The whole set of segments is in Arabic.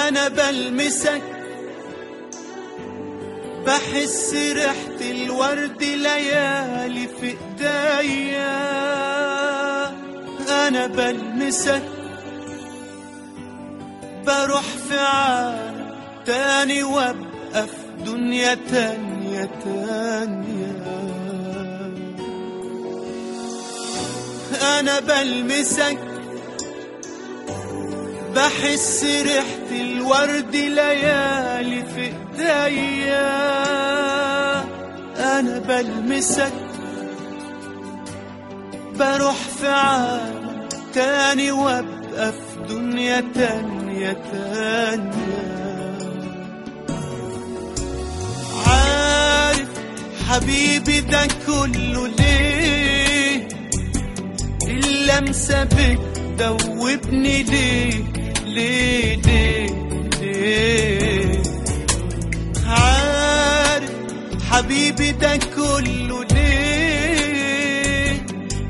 أنا بلمسك بحس ريحة الورد ليالي في ايديا. أنا بلمسك بروح في عالم تاني وابقى في دنيا تانية تانية. أنا بلمسك بحس ريحة الورد ليالي في ايديا. أنا بلمسك بروح في عالم تاني وابقى في دنيا تانية تانية. عارف حبيبي ده كله ليه؟ اللمسة بتدوبني ليه ليه ليه ليه؟ عارف حبيبي ده كله ليه؟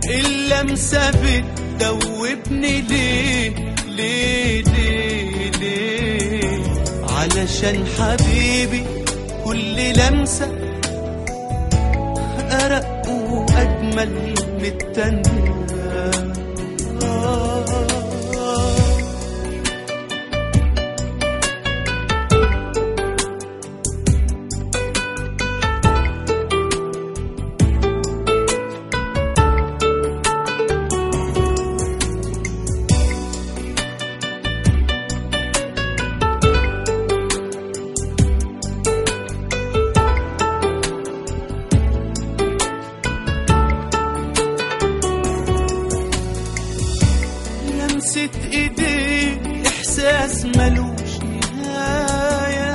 اللمسة بتدوبني ليه ليه ليه ليه؟ علشان حبيبي كل لمسة أرق وأجمل من التانية. لمسة ايديك احساس ملوش نهاية.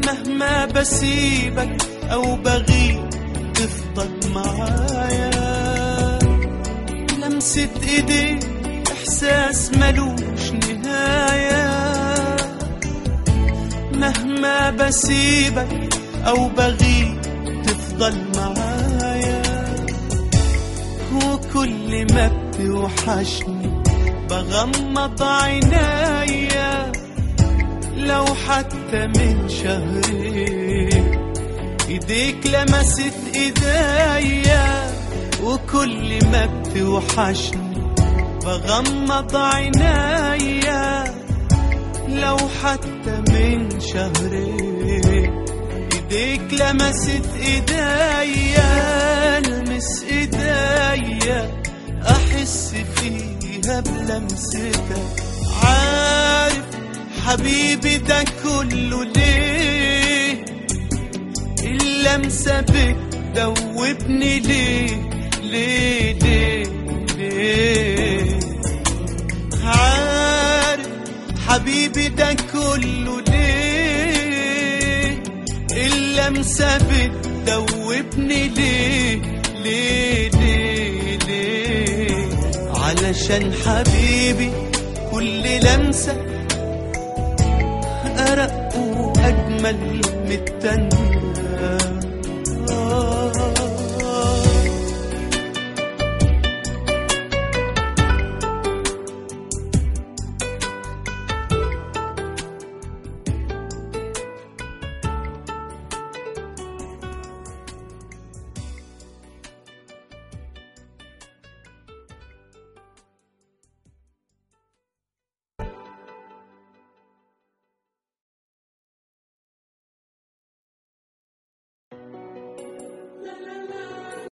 مهما بسيبك او بغيب تفضل معايا. لمسة ايديك احساس ملوش نهاية. مهما بسيبك او بغيب تفضل معايا. وكل ما بتوحشني بغمض عينيا. لو حتى من شهرين ايديك لمست ايديا. وكل ما بتوحشني بغمض عينيا. لو حتى من شهرين ايديك لمست ايديا. المس ايديا احس فيها بلمستك. عارف حبيبي ده كله ليه؟ اللمسة بتدوبني ليه ليه ليه ليه؟ عارف حبيبي ده كله ليه؟ اللمسة بتدوبني ليه ليه ليه ليه؟ علشان حبيبي كل لمسة أرق وأجمل من التانية.